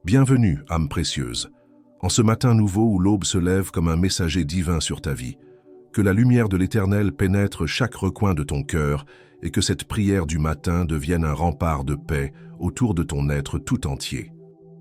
Bienvenue, âme précieuse, en ce matin nouveau où l'aube se lève comme un messager divin sur ta vie. Que la lumière de l'Éternel pénètre chaque recoin de ton cœur et que cette prière du matin devienne un rempart de paix autour de ton être tout entier.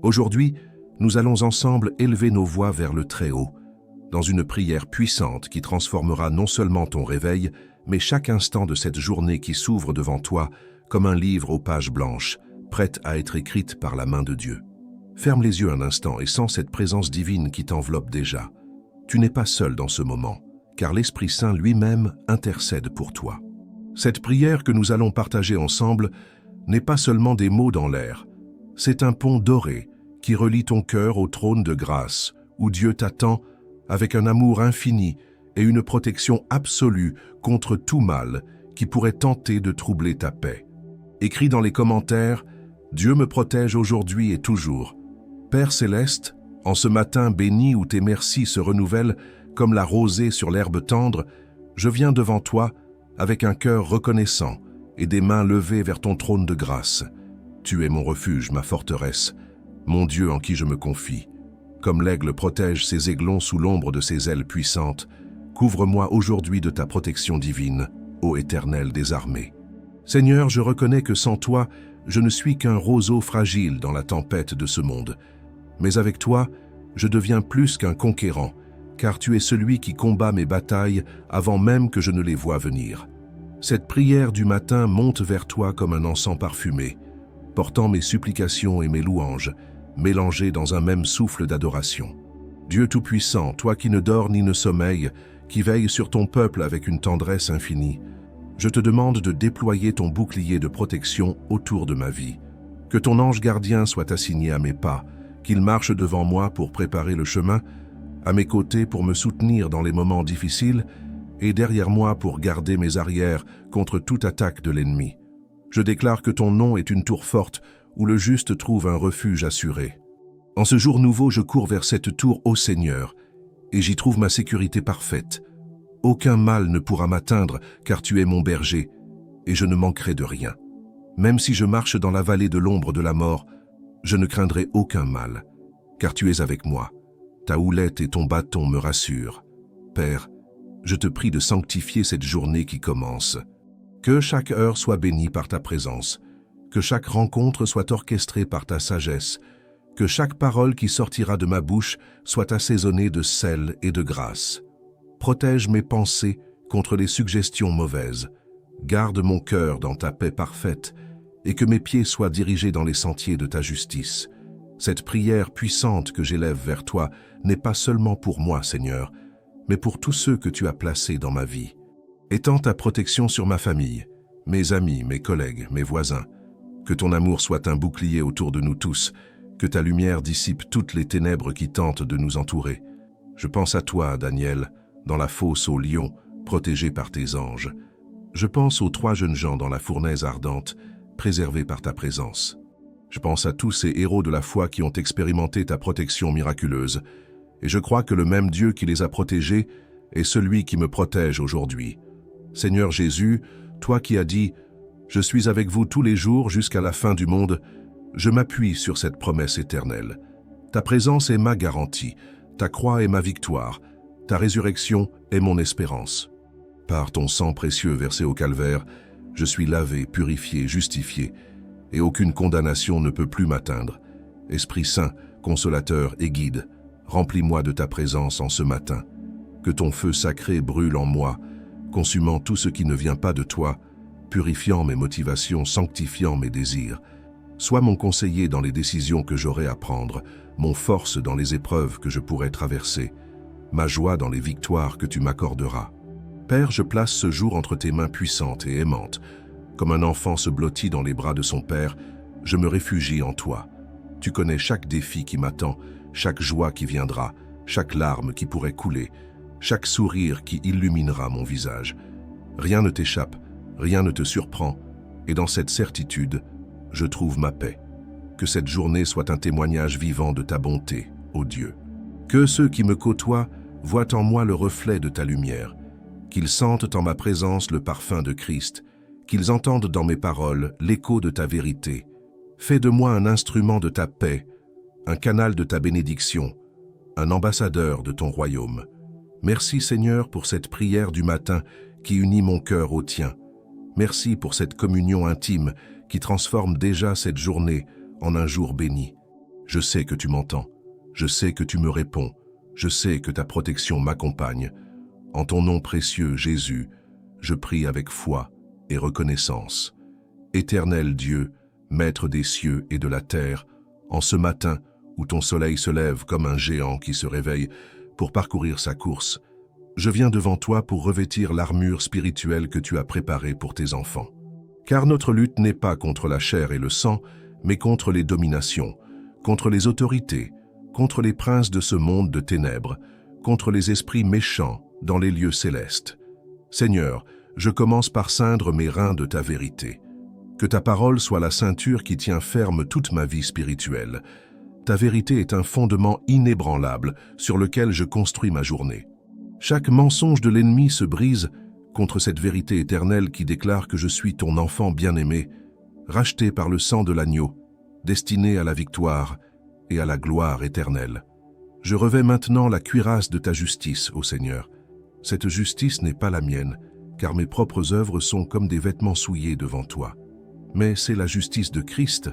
Aujourd'hui, nous allons ensemble élever nos voix vers le Très-Haut, dans une prière puissante qui transformera non seulement ton réveil, mais chaque instant de cette journée qui s'ouvre devant toi comme un livre aux pages blanches, prête à être écrite par la main de Dieu. Ferme les yeux un instant et sens cette présence divine qui t'enveloppe déjà. Tu n'es pas seul dans ce moment, car l'Esprit Saint lui-même intercède pour toi. Cette prière que nous allons partager ensemble n'est pas seulement des mots dans l'air, c'est un pont doré qui relie ton cœur au trône de grâce, où Dieu t'attend avec un amour infini et une protection absolue contre tout mal qui pourrait tenter de troubler ta paix. Écris dans les commentaires « Dieu me protège aujourd'hui et toujours ». Père céleste, en ce matin béni où tes merci se renouvellent comme la rosée sur l'herbe tendre, je viens devant toi avec un cœur reconnaissant et des mains levées vers ton trône de grâce. Tu es mon refuge, ma forteresse, mon Dieu en qui je me confie. Comme l'aigle protège ses aiglons sous l'ombre de ses ailes puissantes, couvre-moi aujourd'hui de ta protection divine, ô Éternel des armées. Seigneur, je reconnais que sans toi, je ne suis qu'un roseau fragile dans la tempête de ce monde. Mais avec toi, je deviens plus qu'un conquérant, car tu es celui qui combat mes batailles avant même que je ne les voie venir. Cette prière du matin monte vers toi comme un encens parfumé, portant mes supplications et mes louanges, mélangées dans un même souffle d'adoration. Dieu Tout-Puissant, toi qui ne dors ni ne sommeilles, qui veilles sur ton peuple avec une tendresse infinie, je te demande de déployer ton bouclier de protection autour de ma vie. Que ton ange gardien soit assigné à mes pas, qu'il marche devant moi pour préparer le chemin, à mes côtés pour me soutenir dans les moments difficiles et derrière moi pour garder mes arrières contre toute attaque de l'ennemi. Je déclare que ton nom est une tour forte où le juste trouve un refuge assuré. En ce jour nouveau, je cours vers cette tour, ô Seigneur, et j'y trouve ma sécurité parfaite. Aucun mal ne pourra m'atteindre, car tu es mon berger, et je ne manquerai de rien. Même si je marche dans la vallée de l'ombre de la mort, je ne craindrai aucun mal, car tu es avec moi. Ta houlette et ton bâton me rassurent. Père, je te prie de sanctifier cette journée qui commence. Que chaque heure soit bénie par ta présence, que chaque rencontre soit orchestrée par ta sagesse, que chaque parole qui sortira de ma bouche soit assaisonnée de sel et de grâce. Protège mes pensées contre les suggestions mauvaises. Garde mon cœur dans ta paix parfaite et que mes pieds soient dirigés dans les sentiers de ta justice. Cette prière puissante que j'élève vers toi n'est pas seulement pour moi, Seigneur, mais pour tous ceux que tu as placés dans ma vie. Étends ta protection sur ma famille, mes amis, mes collègues, mes voisins. Que ton amour soit un bouclier autour de nous tous, que ta lumière dissipe toutes les ténèbres qui tentent de nous entourer. Je pense à toi, Daniel, dans la fosse aux lions, protégé par tes anges. Je pense aux 3 jeunes gens dans la fournaise ardente, préservés par ta présence. Je pense à tous ces héros de la foi qui ont expérimenté ta protection miraculeuse, et je crois que le même Dieu qui les a protégés est celui qui me protège aujourd'hui. Seigneur Jésus, toi qui as dit « Je suis avec vous tous les jours jusqu'à la fin du monde », je m'appuie sur cette promesse éternelle. Ta présence est ma garantie, ta croix est ma victoire, ta résurrection est mon espérance. Par ton sang précieux versé au calvaire, je suis lavé, purifié, justifié, et aucune condamnation ne peut plus m'atteindre. Esprit Saint, consolateur et guide, remplis-moi de ta présence en ce matin. Que ton feu sacré brûle en moi, consumant tout ce qui ne vient pas de toi, purifiant mes motivations, sanctifiant mes désirs. Sois mon conseiller dans les décisions que j'aurai à prendre, mon force dans les épreuves que je pourrai traverser, ma joie dans les victoires que tu m'accorderas. Père, je place ce jour entre tes mains puissantes et aimantes. Comme un enfant se blottit dans les bras de son père, je me réfugie en toi. Tu connais chaque défi qui m'attend, chaque joie qui viendra, chaque larme qui pourrait couler, chaque sourire qui illuminera mon visage. Rien ne t'échappe, rien ne te surprend, et dans cette certitude, je trouve ma paix. Que cette journée soit un témoignage vivant de ta bonté, ô Dieu. Que ceux qui me côtoient voient en moi le reflet de ta lumière, qu'ils sentent en ma présence le parfum de Christ, qu'ils entendent dans mes paroles l'écho de ta vérité. Fais de moi un instrument de ta paix, un canal de ta bénédiction, un ambassadeur de ton royaume. Merci Seigneur pour cette prière du matin qui unit mon cœur au tien. Merci pour cette communion intime qui transforme déjà cette journée en un jour béni. Je sais que tu m'entends, je sais que tu me réponds, je sais que ta protection m'accompagne. En ton nom précieux, Jésus, je prie avec foi et reconnaissance. Éternel Dieu, Maître des cieux et de la terre, en ce matin où ton soleil se lève comme un géant qui se réveille pour parcourir sa course, je viens devant toi pour revêtir l'armure spirituelle que tu as préparée pour tes enfants. Car notre lutte n'est pas contre la chair et le sang, mais contre les dominations, contre les autorités, contre les princes de ce monde de ténèbres, contre les esprits méchants dans les lieux célestes. Seigneur, je commence par ceindre mes reins de ta vérité. Que ta parole soit la ceinture qui tient ferme toute ma vie spirituelle. Ta vérité est un fondement inébranlable sur lequel je construis ma journée. Chaque mensonge de l'ennemi se brise contre cette vérité éternelle qui déclare que je suis ton enfant bien-aimé, racheté par le sang de l'agneau, destiné à la victoire et à la gloire éternelle. Je revêts maintenant la cuirasse de ta justice, ô Seigneur. Cette justice n'est pas la mienne, car mes propres œuvres sont comme des vêtements souillés devant toi. Mais c'est la justice de Christ,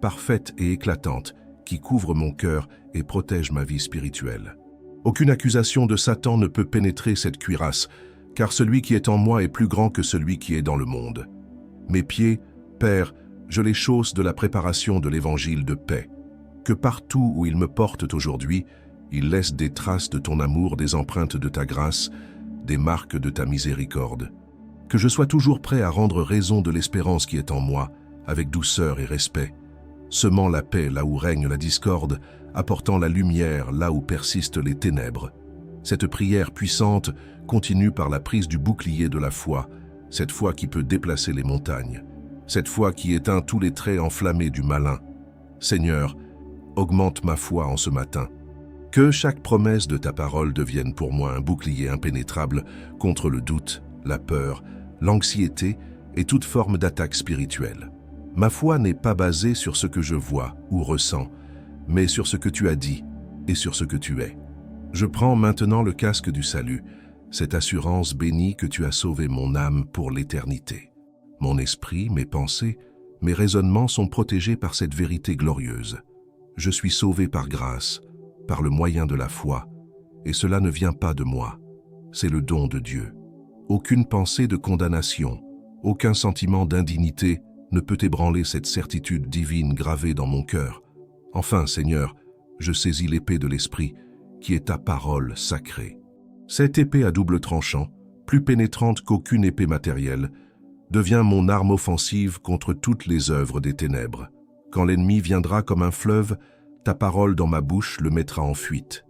parfaite et éclatante, qui couvre mon cœur et protège ma vie spirituelle. Aucune accusation de Satan ne peut pénétrer cette cuirasse, car celui qui est en moi est plus grand que celui qui est dans le monde. Mes pieds, Père, je les chausse de la préparation de l'évangile de paix. Que partout où ils me portent aujourd'hui, ils laissent des traces de ton amour, des empreintes de ta grâce, des marques de ta miséricorde. Que je sois toujours prêt à rendre raison de l'espérance qui est en moi, avec douceur et respect, semant la paix là où règne la discorde, apportant la lumière là où persistent les ténèbres. Cette prière puissante continue par la prise du bouclier de la foi, cette foi qui peut déplacer les montagnes, cette foi qui éteint tous les traits enflammés du malin. Seigneur, augmente ma foi en ce matin. Que chaque promesse de ta parole devienne pour moi un bouclier impénétrable contre le doute, la peur, l'anxiété et toute forme d'attaque spirituelle. Ma foi n'est pas basée sur ce que je vois ou ressens, mais sur ce que tu as dit et sur ce que tu es. Je prends maintenant le casque du salut, cette assurance bénie que tu as sauvé mon âme pour l'éternité. Mon esprit, mes pensées, mes raisonnements sont protégés par cette vérité glorieuse. Je suis sauvé par grâce, par le moyen de la foi, et cela ne vient pas de moi, c'est le don de Dieu. Aucune pensée de condamnation, aucun sentiment d'indignité ne peut ébranler cette certitude divine gravée dans mon cœur. Enfin, Seigneur, je saisis l'épée de l'Esprit, qui est ta parole sacrée. Cette épée à double tranchant, plus pénétrante qu'aucune épée matérielle, devient mon arme offensive contre toutes les œuvres des ténèbres. Quand l'ennemi viendra comme un fleuve, ta parole dans ma bouche le mettra en fuite.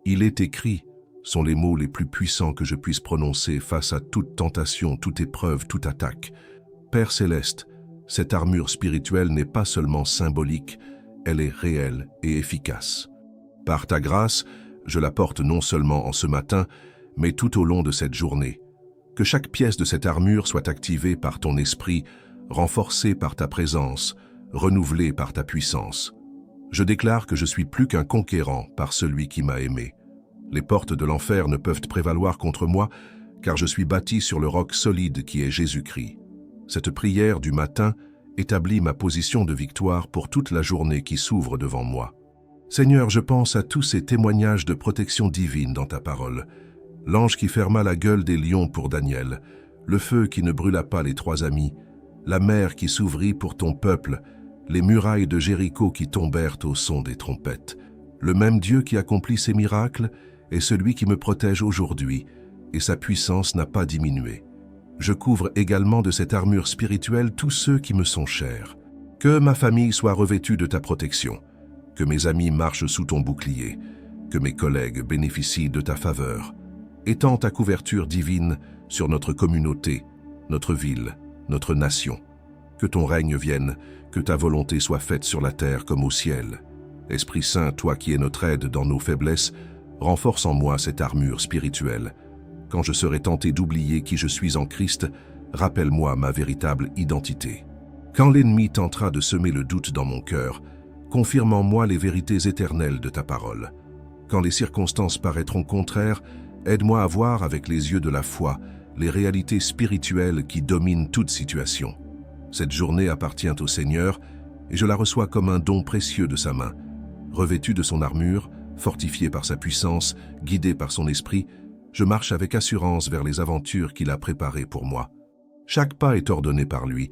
Il est écrit, sont les mots les plus puissants que je puisse prononcer face à toute tentation, toute épreuve, toute attaque. Père céleste, cette armure spirituelle n'est pas seulement symbolique, elle est réelle et efficace. Par ta grâce, je la porte non seulement en ce matin, mais tout au long de cette journée. Que chaque pièce de cette armure soit activée par ton esprit, renforcée par ta présence, renouvelée par ta puissance. Je déclare que je suis plus qu'un conquérant par celui qui m'a aimé. Les portes de l'enfer ne peuvent prévaloir contre moi, car je suis bâti sur le roc solide qui est Jésus-Christ. Cette prière du matin établit ma position de victoire pour toute la journée qui s'ouvre devant moi. Seigneur, je pense à tous ces témoignages de protection divine dans ta parole. L'ange qui ferma la gueule des lions pour Daniel, le feu qui ne brûla pas les 3 amis, la mer qui s'ouvrit pour ton peuple, les murailles de Jéricho qui tombèrent au son des trompettes. Le même Dieu qui accomplit ces miracles est celui qui me protège aujourd'hui, et sa puissance n'a pas diminué. Je couvre également de cette armure spirituelle tous ceux qui me sont chers. Que ma famille soit revêtue de ta protection, que mes amis marchent sous ton bouclier, que mes collègues bénéficient de ta faveur. Étends ta couverture divine sur notre communauté, notre ville, notre nation. Que ton règne vienne, que ta volonté soit faite sur la terre comme au ciel. Esprit Saint, toi qui es notre aide dans nos faiblesses, renforce en moi cette armure spirituelle. Quand je serai tenté d'oublier qui je suis en Christ, rappelle-moi ma véritable identité. Quand l'ennemi tentera de semer le doute dans mon cœur, confirme en moi les vérités éternelles de ta parole. Quand les circonstances paraîtront contraires, aide-moi à voir avec les yeux de la foi les réalités spirituelles qui dominent toute situation. Cette journée appartient au Seigneur et je la reçois comme un don précieux de sa main. Revêtu de son armure, fortifié par sa puissance, guidé par son esprit, je marche avec assurance vers les aventures qu'il a préparées pour moi. Chaque pas est ordonné par lui,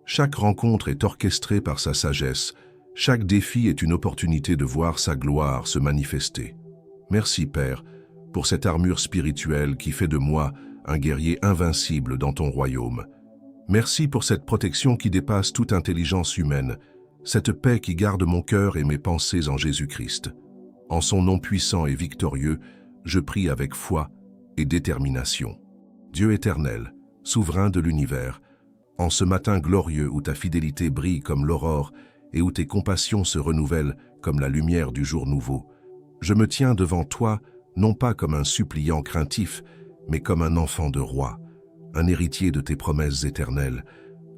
chaque rencontre est orchestrée par sa sagesse, chaque défi est une opportunité de voir sa gloire se manifester. Merci, Père, pour cette armure spirituelle qui fait de moi un guerrier invincible dans ton royaume. Merci pour cette protection qui dépasse toute intelligence humaine, cette paix qui garde mon cœur et mes pensées en Jésus-Christ. En son nom puissant et victorieux, je prie avec foi et détermination. Dieu éternel, souverain de l'univers, en ce matin glorieux où ta fidélité brille comme l'aurore et où tes compassions se renouvellent comme la lumière du jour nouveau, je me tiens devant toi non pas comme un suppliant craintif, mais comme un enfant de roi, un héritier de tes promesses éternelles,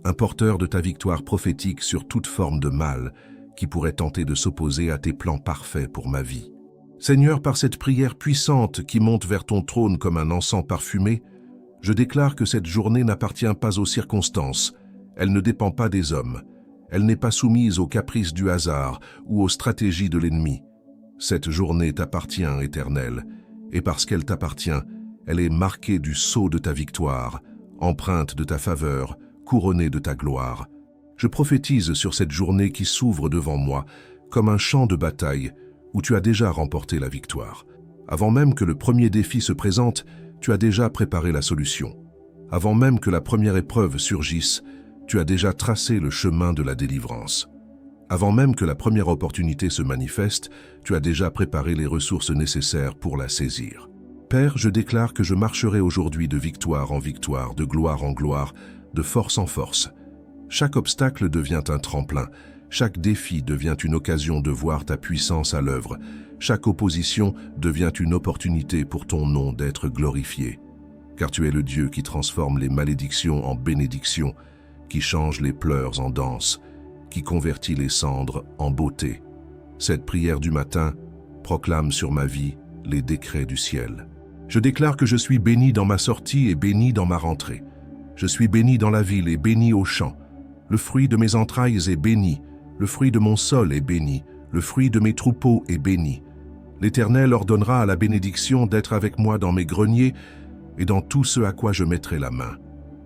un porteur de ta victoire prophétique sur toute forme de mal qui pourrait tenter de s'opposer à tes plans parfaits pour ma vie. Seigneur, par cette prière puissante qui monte vers ton trône comme un encens parfumé, je déclare que cette journée n'appartient pas aux circonstances, elle ne dépend pas des hommes, elle n'est pas soumise aux caprices du hasard ou aux stratégies de l'ennemi. Cette journée t'appartient, Éternel, et parce qu'elle t'appartient, elle est marquée du sceau de ta victoire, empreinte de ta faveur, couronnée de ta gloire. Je prophétise sur cette journée qui s'ouvre devant moi comme un champ de bataille où tu as déjà remporté la victoire. Avant même que le premier défi se présente, tu as déjà préparé la solution. Avant même que la première épreuve surgisse, tu as déjà tracé le chemin de la délivrance. Avant même que la première opportunité se manifeste, tu as déjà préparé les ressources nécessaires pour la saisir. Père, je déclare que je marcherai aujourd'hui de victoire en victoire, de gloire en gloire, de force en force. Chaque obstacle devient un tremplin, chaque défi devient une occasion de voir ta puissance à l'œuvre, chaque opposition devient une opportunité pour ton nom d'être glorifié. Car tu es le Dieu qui transforme les malédictions en bénédictions, qui change les pleurs en danse, qui convertit les cendres en beauté. Cette prière du matin proclame sur ma vie les décrets du ciel. Je déclare que je suis béni dans ma sortie et béni dans ma rentrée. Je suis béni dans la ville et béni au champ. Le fruit de mes entrailles est béni, le fruit de mon sol est béni, le fruit de mes troupeaux est béni. L'Éternel ordonnera à la bénédiction d'être avec moi dans mes greniers et dans tout ce à quoi je mettrai la main.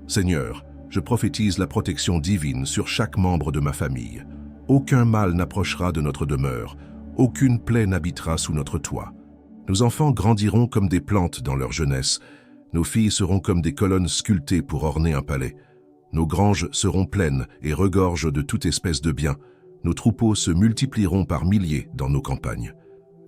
Seigneur, je prophétise la protection divine sur chaque membre de ma famille. Aucun mal n'approchera de notre demeure, aucune plaie n'habitera sous notre toit. Nos enfants grandiront comme des plantes dans leur jeunesse, nos filles seront comme des colonnes sculptées pour orner un palais. Nos granges seront pleines et regorgent de toute espèce de biens. Nos troupeaux se multiplieront par milliers dans nos campagnes.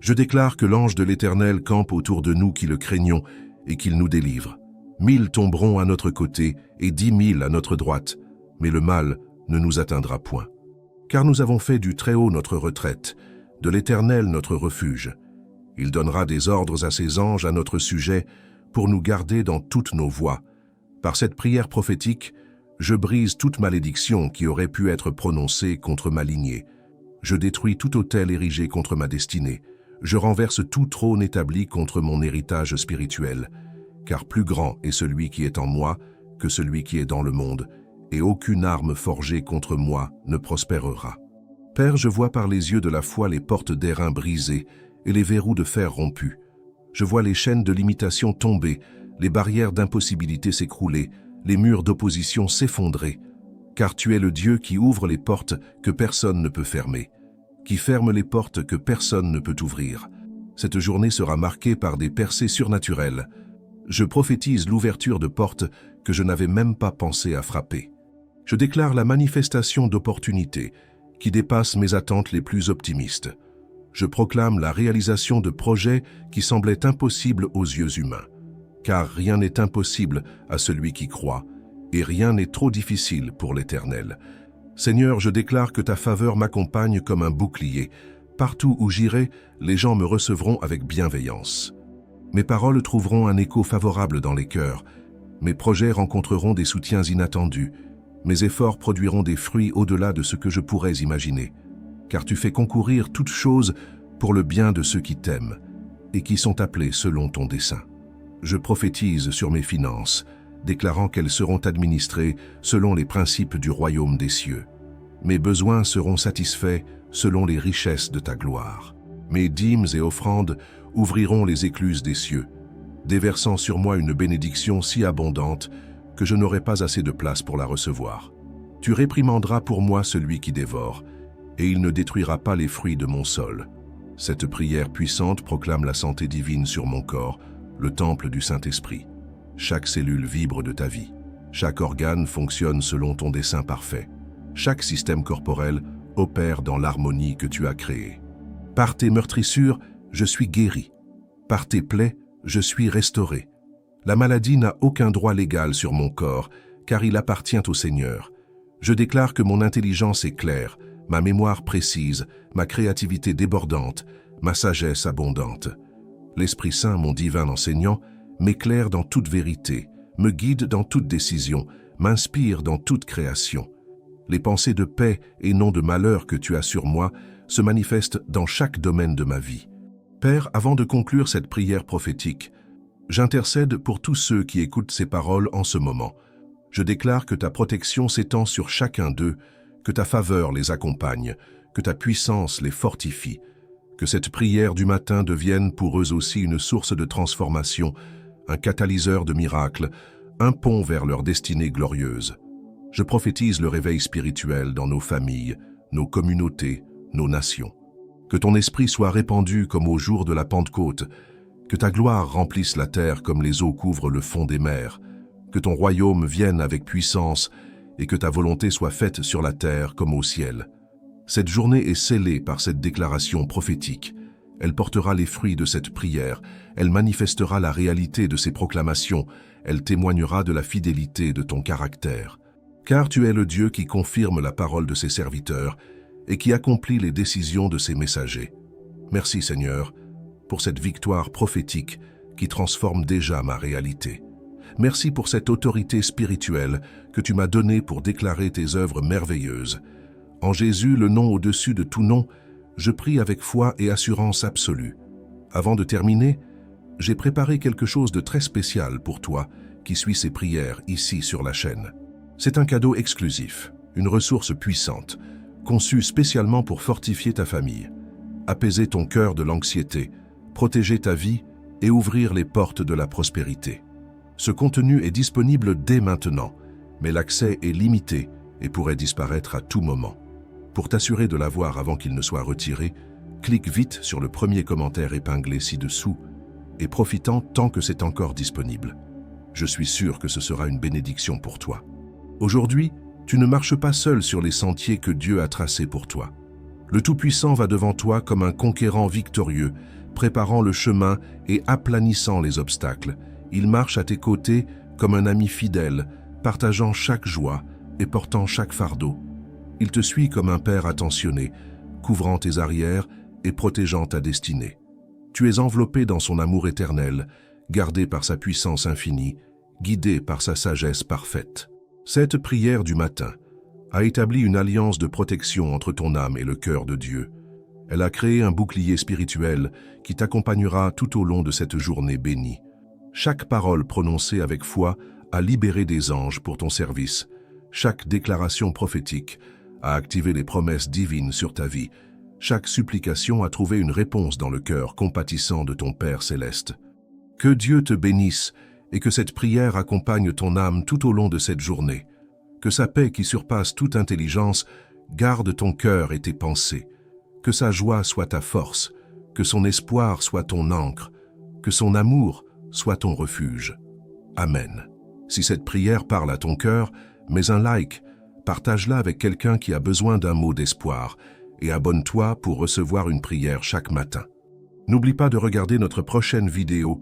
Je déclare que l'ange de l'Éternel campe autour de nous qui le craignons et qu'il nous délivre. 1000 tomberont à notre côté et 10 000 à notre droite, mais le mal ne nous atteindra point. Car nous avons fait du Très-Haut notre retraite, de l'Éternel notre refuge. Il donnera des ordres à ses anges à notre sujet pour nous garder dans toutes nos voies. Par cette prière prophétique, je brise toute malédiction qui aurait pu être prononcée contre ma lignée. Je détruis tout autel érigé contre ma destinée. Je renverse tout trône établi contre mon héritage spirituel. Car plus grand est celui qui est en moi que celui qui est dans le monde, et aucune arme forgée contre moi ne prospérera. Père, je vois par les yeux de la foi les portes d'airain brisées et les verrous de fer rompus. Je vois les chaînes de limitation tomber, les barrières d'impossibilité s'écrouler, les murs d'opposition s'effondrer. Car tu es le Dieu qui ouvre les portes que personne ne peut fermer, qui ferme les portes que personne ne peut ouvrir. Cette journée sera marquée par des percées surnaturelles. Je prophétise l'ouverture de portes que je n'avais même pas pensé à frapper. Je déclare la manifestation d'opportunités qui dépassent mes attentes les plus optimistes. Je proclame la réalisation de projets qui semblaient impossibles aux yeux humains. Car rien n'est impossible à celui qui croit, et rien n'est trop difficile pour l'Éternel. Seigneur, je déclare que ta faveur m'accompagne comme un bouclier. Partout où j'irai, les gens me recevront avec bienveillance. Mes paroles trouveront un écho favorable dans les cœurs. Mes projets rencontreront des soutiens inattendus. Mes efforts produiront des fruits au-delà de ce que je pourrais imaginer. car tu fais concourir toutes choses pour le bien de ceux qui t'aiment et qui sont appelés selon ton dessein. Je prophétise sur mes finances, déclarant qu'elles seront administrées selon les principes du royaume des cieux. Mes besoins seront satisfaits selon les richesses de ta gloire. Mes dîmes et offrandes ouvriront les écluses des cieux, déversant sur moi une bénédiction si abondante que je n'aurai pas assez de place pour la recevoir. Tu réprimanderas pour moi celui qui dévore, et il ne détruira pas les fruits de mon sol. Cette prière puissante proclame la santé divine sur mon corps, le temple du Saint-Esprit. Chaque cellule vibre de ta vie. Chaque organe fonctionne selon ton dessein parfait. Chaque système corporel opère dans l'harmonie que tu as créée. Par tes meurtrissures, je suis guéri. Par tes plaies, je suis restauré. La maladie n'a aucun droit légal sur mon corps, car il appartient au Seigneur. Je déclare que mon intelligence est claire, ma mémoire précise, ma créativité débordante, ma sagesse abondante. L'Esprit Saint, mon divin enseignant, m'éclaire dans toute vérité, me guide dans toute décision, m'inspire dans toute création. Les pensées de paix et non de malheur que tu as sur moi se manifestent dans chaque domaine de ma vie. Père, avant de conclure cette prière prophétique, j'intercède pour tous ceux qui écoutent ces paroles en ce moment. Je déclare que ta protection s'étend sur chacun d'eux, que ta faveur les accompagne, que ta puissance les fortifie, que cette prière du matin devienne pour eux aussi une source de transformation, un catalyseur de miracles, un pont vers leur destinée glorieuse. Je prophétise le réveil spirituel dans nos familles, nos communautés, nos nations. Que ton esprit soit répandu comme au jour de la Pentecôte, que ta gloire remplisse la terre comme les eaux couvrent le fond des mers, que ton royaume vienne avec puissance et que ta volonté soit faite sur la terre comme au ciel. Cette journée est scellée par cette déclaration prophétique. Elle portera les fruits de cette prière, elle manifestera la réalité de ces proclamations, elle témoignera de la fidélité de ton caractère. Car tu es le Dieu qui confirme la parole de ses serviteurs et qui accomplit les décisions de ses messagers. Merci Seigneur pour cette victoire prophétique qui transforme déjà ma réalité. Merci pour cette autorité spirituelle que tu m'as donnée pour déclarer tes œuvres merveilleuses. En Jésus, le nom au-dessus de tout nom, je prie avec foi et assurance absolue. Avant de terminer, j'ai préparé quelque chose de très spécial pour toi qui suis ces prières ici sur la chaîne. C'est un cadeau exclusif, une ressource puissante, conçue spécialement pour fortifier ta famille, apaiser ton cœur de l'anxiété, protéger ta vie et ouvrir les portes de la prospérité. Ce contenu est disponible dès maintenant, mais l'accès est limité et pourrait disparaître à tout moment. Pour t'assurer de l'avoir avant qu'il ne soit retiré, clique vite sur le premier commentaire épinglé ci-dessous et profitant tant que c'est encore disponible. Je suis sûr que ce sera une bénédiction pour toi. Aujourd'hui, tu ne marches pas seul sur les sentiers que Dieu a tracés pour toi. Le Tout-Puissant va devant toi comme un conquérant victorieux, préparant le chemin et aplanissant les obstacles. Il marche à tes côtés comme un ami fidèle, partageant chaque joie et portant chaque fardeau. Il te suit comme un père attentionné, couvrant tes arrières et protégeant ta destinée. Tu es enveloppé dans son amour éternel, gardé par sa puissance infinie, guidé par sa sagesse parfaite. Cette prière du matin a établi une alliance de protection entre ton âme et le cœur de Dieu. Elle a créé un bouclier spirituel qui t'accompagnera tout au long de cette journée bénie. Chaque parole prononcée avec foi a libéré des anges pour ton service. Chaque déclaration prophétique a activé les promesses divines sur ta vie. Chaque supplication a trouvé une réponse dans le cœur compatissant de ton Père céleste. Que Dieu te bénisse et que cette prière accompagne ton âme tout au long de cette journée. Que sa paix qui surpasse toute intelligence garde ton cœur et tes pensées. Que sa joie soit ta force, que son espoir soit ton ancre, que son amour soit ton refuge. Amen. Si cette prière parle à ton cœur, mets un like, partage-la avec quelqu'un qui a besoin d'un mot d'espoir et abonne-toi pour recevoir une prière chaque matin. N'oublie pas de regarder notre prochaine vidéo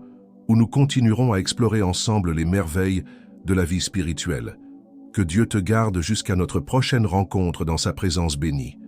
où nous continuerons à explorer ensemble les merveilles de la vie spirituelle. Que Dieu te garde jusqu'à notre prochaine rencontre dans sa présence bénie.